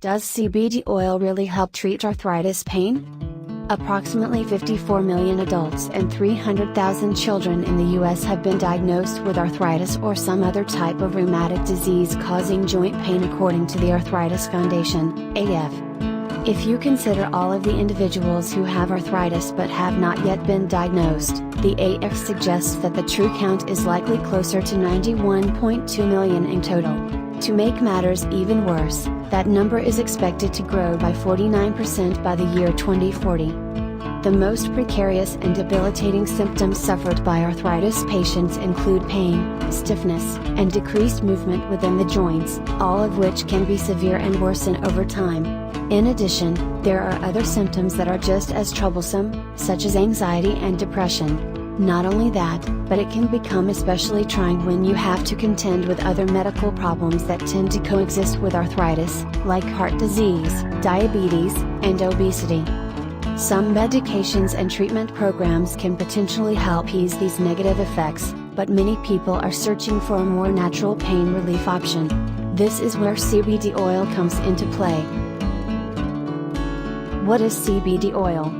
Does CBD oil really help treat arthritis pain? Approximately 54 million adults and 300,000 children in the U.S. have been diagnosed with arthritis or some other type of rheumatic disease causing joint pain according to the Arthritis Foundation, AF. If you consider all of the individuals who have arthritis but have not yet been diagnosed, the AF suggests that the true count is likely closer to 91.2 million in total. To make matters even worse, that number is expected to grow by 49% by the year 2040. The most precarious and debilitating symptoms suffered by arthritis patients include pain, stiffness, and decreased movement within the joints, all of which can be severe and worsen over time. In addition, there are other symptoms that are just as troublesome, such as anxiety and depression. Not only that, but it can become especially trying when you have to contend with other medical problems that tend to coexist with arthritis, like heart disease, diabetes, and obesity. Some medications and treatment programs can potentially help ease these negative effects, but many people are searching for a more natural pain relief option. This is where CBD oil comes into play. What is CBD oil?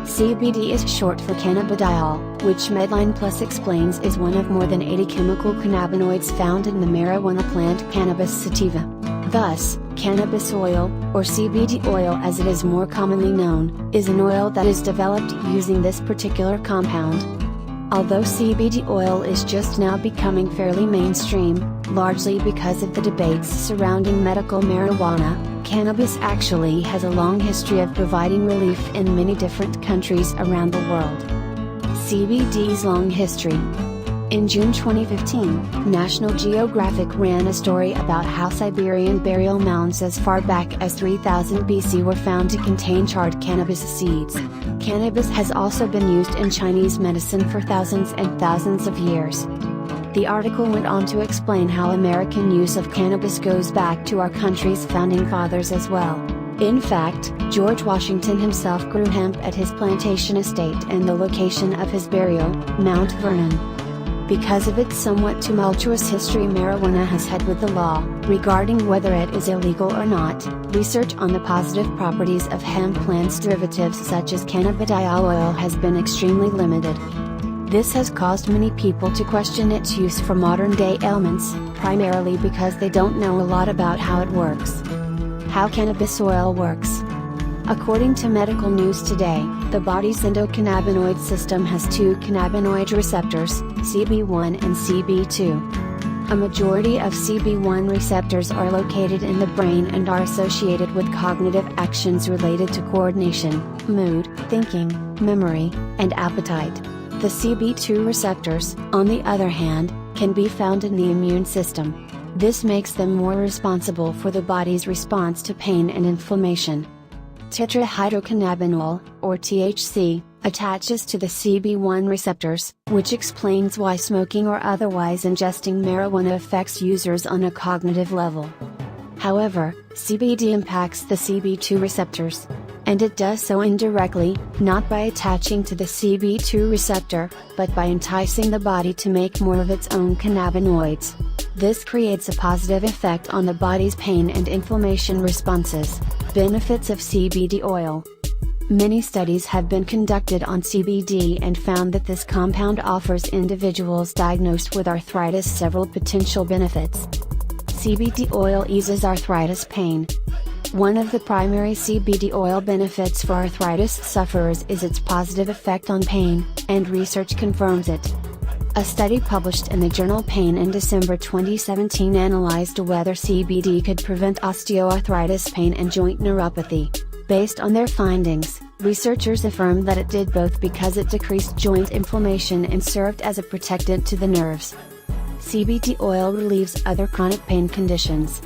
CBD is short for cannabidiol, which Medline Plus explains is one of more than 80 chemical cannabinoids found in the marijuana plant Cannabis sativa. Thus, cannabis oil, or CBD oil as it is more commonly known, is an oil that is developed using this particular compound. Although CBD oil is just now becoming fairly mainstream, largely because of the debates surrounding medical marijuana, cannabis actually has a long history of providing relief in many different countries around the world. CBD's long history. In June 2015, National Geographic ran a story about how Siberian burial mounds as far back as 3000 BC were found to contain charred cannabis seeds. Cannabis has also been used in Chinese medicine for thousands and thousands of years. The article went on to explain how American use of cannabis goes back to our country's founding fathers as well. In fact, George Washington himself grew hemp at his plantation estate and the location of his burial, Mount Vernon. Because of its somewhat tumultuous history marijuana has had with the law, regarding whether it is illegal or not, research on the positive properties of hemp plant's derivatives such as cannabidiol oil has been extremely limited. This has caused many people to question its use for modern-day ailments, primarily because they don't know a lot about how it works. How cannabis oil works. According to Medical News Today, the body's endocannabinoid system has two cannabinoid receptors, CB1 and CB2. A majority of CB1 receptors are located in the brain and are associated with cognitive actions related to coordination, mood, thinking, memory, and appetite. The CB2 receptors, on the other hand, can be found in the immune system. This makes them more responsible for the body's response to pain and inflammation. Tetrahydrocannabinol, or THC, attaches to the CB1 receptors, which explains why smoking or otherwise ingesting marijuana affects users on a cognitive level. However, CBD impacts the CB2 receptors. And it does so indirectly, not by attaching to the CB2 receptor, but by enticing the body to make more of its own cannabinoids. This creates a positive effect on the body's pain and inflammation responses. Benefits of CBD oil. Many studies have been conducted on CBD and found that this compound offers individuals diagnosed with arthritis several potential benefits. CBD oil eases arthritis pain. One of the primary CBD oil benefits for arthritis sufferers is its positive effect on pain, and research confirms it. A study published in the journal Pain in December 2017 analyzed whether CBD could prevent osteoarthritis pain and joint neuropathy. Based on their findings, researchers affirmed that it did both because it decreased joint inflammation and served as a protectant to the nerves. CBD oil relieves other chronic pain conditions.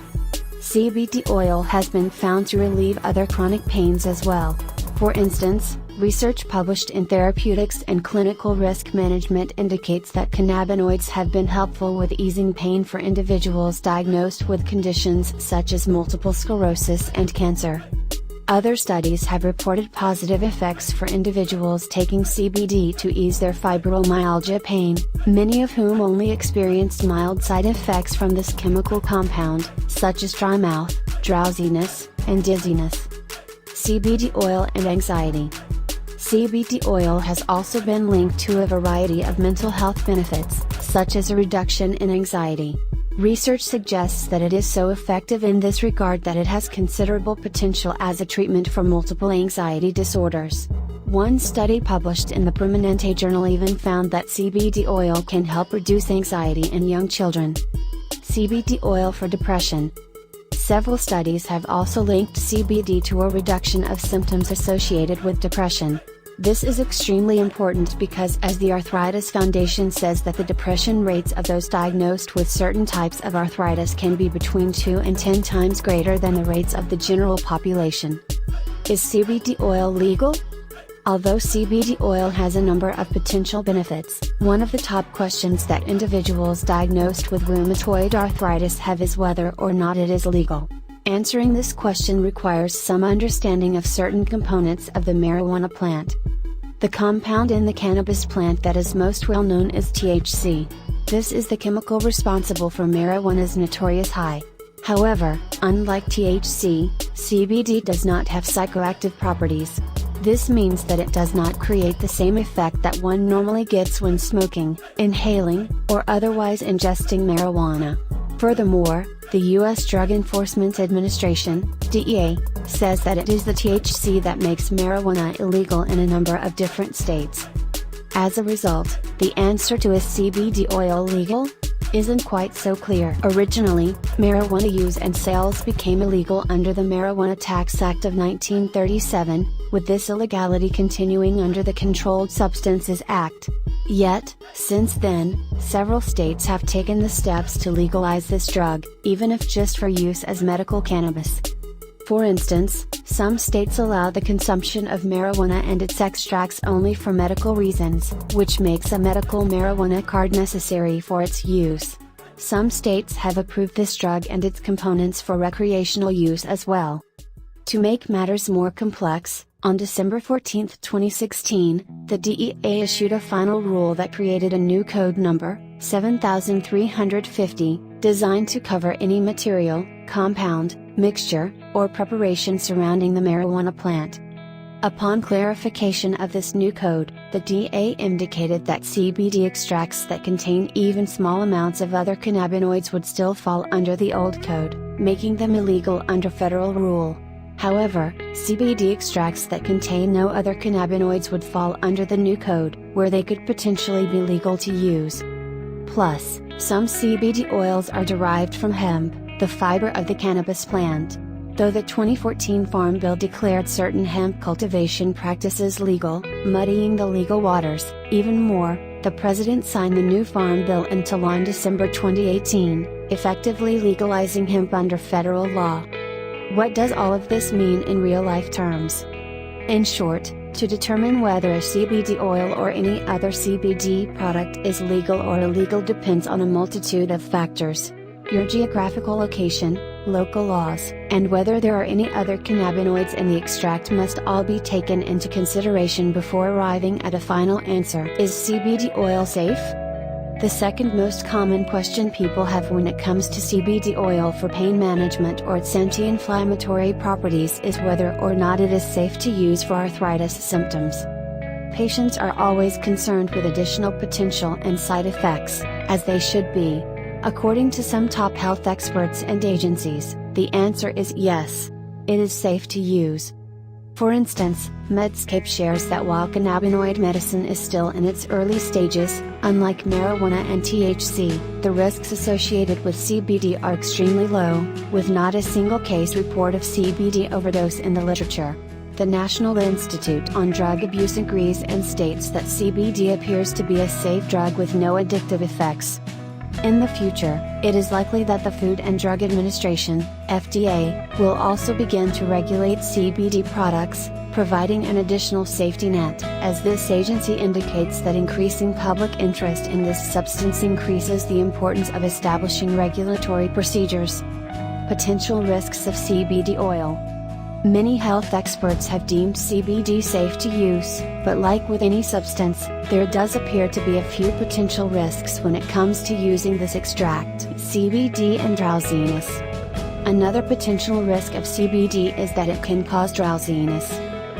CBD oil has been found to relieve other chronic pains as well. For instance, research published in Therapeutics and Clinical Risk Management indicates that cannabinoids have been helpful with easing pain for individuals diagnosed with conditions such as multiple sclerosis and cancer. Other studies have reported positive effects for individuals taking CBD to ease their fibromyalgia pain, many of whom only experienced mild side effects from this chemical compound, such as dry mouth, drowsiness, and dizziness. CBD oil and anxiety. CBD oil has also been linked to a variety of mental health benefits, such as a reduction in anxiety. Research suggests that it is so effective in this regard that it has considerable potential as a treatment for multiple anxiety disorders. One study published in the Prominente journal even found that CBD oil can help reduce anxiety in young children. CBD oil for depression. Several studies have also linked CBD to a reduction of symptoms associated with depression. This is extremely important because, as the Arthritis Foundation says, that the depression rates of those diagnosed with certain types of arthritis can be between 2 and 10 times greater than the rates of the general population. Is CBD oil legal? Although CBD oil has a number of potential benefits, one of the top questions that individuals diagnosed with rheumatoid arthritis have is whether or not it is legal. Answering this question requires some understanding of certain components of the marijuana plant. The compound in the cannabis plant that is most well known is THC. This is the chemical responsible for marijuana's notorious high. However, unlike THC, CBD does not have psychoactive properties. This means that it does not create the same effect that one normally gets when smoking, inhaling, or otherwise ingesting marijuana. Furthermore, the U.S. Drug Enforcement Administration, DEA, says that it is the THC that makes marijuana illegal in a number of different states. As a result, the answer to is CBD oil legal? Isn't quite so clear. Originally, marijuana use and sales became illegal under the Marijuana Tax Act of 1937, with this illegality continuing under the Controlled Substances Act. Yet, since then, several states have taken the steps to legalize this drug, even if just for use as medical cannabis. For instance, some states allow the consumption of marijuana and its extracts only for medical reasons, which makes a medical marijuana card necessary for its use. Some states have approved this drug and its components for recreational use as well. To make matters more complex, on December 14, 2016, the DEA issued a final rule that created a new code number, 7350, designed to cover any material, compound, mixture, or preparation surrounding the marijuana plant. Upon clarification of this new code, the DEA indicated that CBD extracts that contain even small amounts of other cannabinoids would still fall under the old code, making them illegal under federal rule. However, CBD extracts that contain no other cannabinoids would fall under the new code, where they could potentially be legal to use. Plus, some CBD oils are derived from hemp, the fiber of the cannabis plant. Though the 2014 Farm Bill declared certain hemp cultivation practices legal, muddying the legal waters, even more, the President signed the new Farm Bill into law in December 2018, effectively legalizing hemp under federal law. What does all of this mean in real-life terms? In short, to determine whether a CBD oil or any other CBD product is legal or illegal depends on a multitude of factors. Your geographical location, local laws, and whether there are any other cannabinoids in the extract must all be taken into consideration before arriving at a final answer. Is CBD oil safe? The second most common question people have when it comes to CBD oil for pain management or its anti-inflammatory properties is whether or not it is safe to use for arthritis symptoms. Patients are always concerned with additional potential and side effects, as they should be. According to some top health experts and agencies, the answer is yes. It is safe to use. For instance, Medscape shares that while cannabinoid medicine is still in its early stages, unlike marijuana and THC, the risks associated with CBD are extremely low, with not a single case report of CBD overdose in the literature. The National Institute on Drug Abuse agrees and states that CBD appears to be a safe drug with no addictive effects. In the future, it is likely that the Food and Drug Administration, FDA, will also begin to regulate CBD products, providing an additional safety net, as this agency indicates that increasing public interest in this substance increases the importance of establishing regulatory procedures. Potential risks of CBD oil. Many health experts have deemed CBD safe to use, but like with any substance, there does appear to be a few potential risks when it comes to using this extract. CBD and drowsiness. Another potential risk of CBD is that it can cause drowsiness.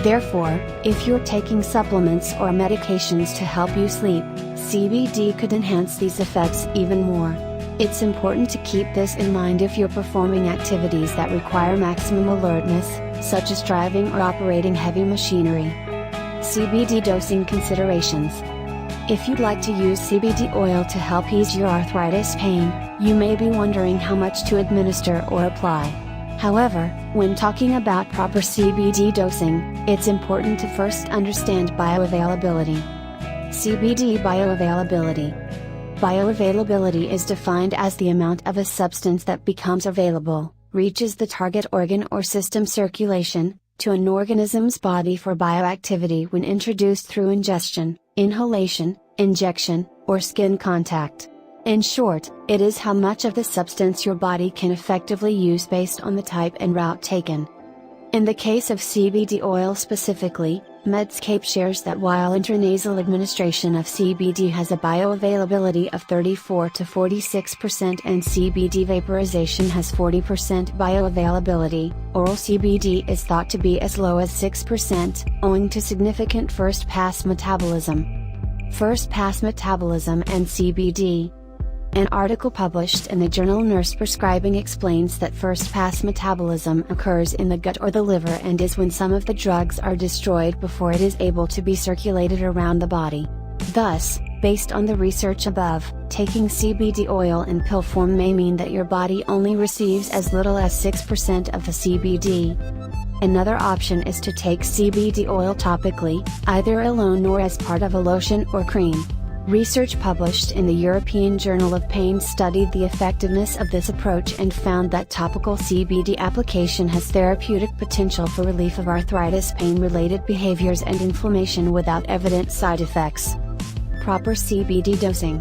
Therefore, if you're taking supplements or medications to help you sleep, CBD could enhance these effects even more. It's important to keep this in mind if you're performing activities that require maximum alertness, such as driving or operating heavy machinery. CBD dosing considerations. If you'd like to use CBD oil to help ease your arthritis pain, you may be wondering how much to administer or apply. However, when talking about proper CBD dosing, it's important to first understand bioavailability. CBD bioavailability. Bioavailability is defined as the amount of a substance that becomes available, reaches the target organ or system circulation, to an organism's body for bioactivity when introduced through ingestion, inhalation, injection, or skin contact. In short, it is how much of the substance your body can effectively use based on the type and route taken. In the case of CBD oil specifically, Medscape shares that while intranasal administration of CBD has a bioavailability of 34 to 46% and CBD vaporization has 40% bioavailability, oral CBD is thought to be as low as 6%, owing to significant first-pass metabolism. First-pass metabolism and CBD. An article published in the journal Nurse Prescribing explains that first-pass metabolism occurs in the gut or the liver and is when some of the drugs are destroyed before it is able to be circulated around the body. Thus, based on the research above, taking CBD oil in pill form may mean that your body only receives as little as 6% of the CBD. Another option is to take CBD oil topically, either alone or as part of a lotion or cream. Research published in the European Journal of Pain studied the effectiveness of this approach and found that topical CBD application has therapeutic potential for relief of arthritis pain-related behaviors and inflammation without evident side effects. Proper CBD dosing.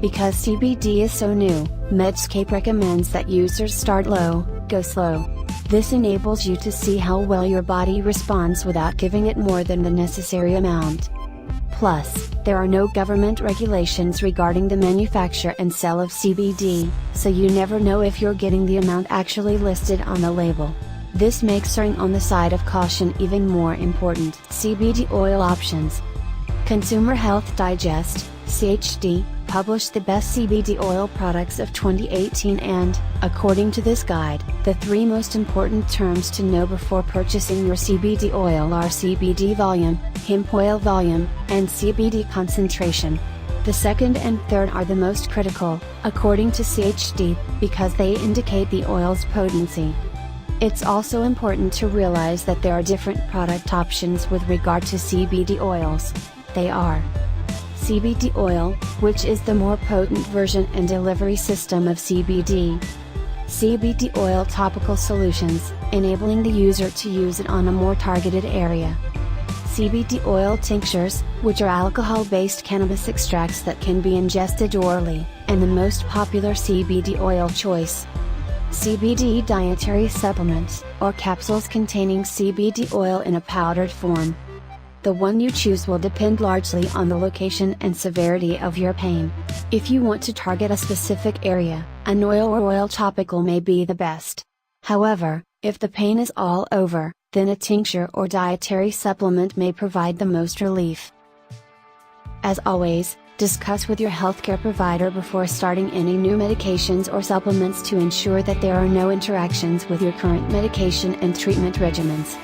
Because CBD is so new, Medscape recommends that users start low, go slow. This enables you to see how well your body responds without giving it more than the necessary amount. Plus, there are no government regulations regarding the manufacture and sale of CBD, so you never know if you're getting the amount actually listed on the label. This makes erring on the side of caution even more important. CBD oil options. Consumer Health Digest, CHD, published the best CBD oil products of 2018 and, according to this guide, the 3 most important terms to know before purchasing your CBD oil are CBD volume, hemp oil volume, and CBD concentration. The second and third are the most critical, according to CHD, because they indicate the oil's potency. It's also important to realize that there are different product options with regard to CBD oils. They are CBD oil, which is the more potent version and delivery system of CBD. CBD oil topical solutions, enabling the user to use it on a more targeted area. CBD oil tinctures, which are alcohol-based cannabis extracts that can be ingested orally, and the most popular CBD oil choice. CBD dietary supplements, or capsules containing CBD oil in a powdered form. The one you choose will depend largely on the location and severity of your pain. If you want to target a specific area, an oil or oil topical may be the best. However, if the pain is all over, then a tincture or dietary supplement may provide the most relief. As always, discuss with your healthcare provider before starting any new medications or supplements to ensure that there are no interactions with your current medication and treatment regimens.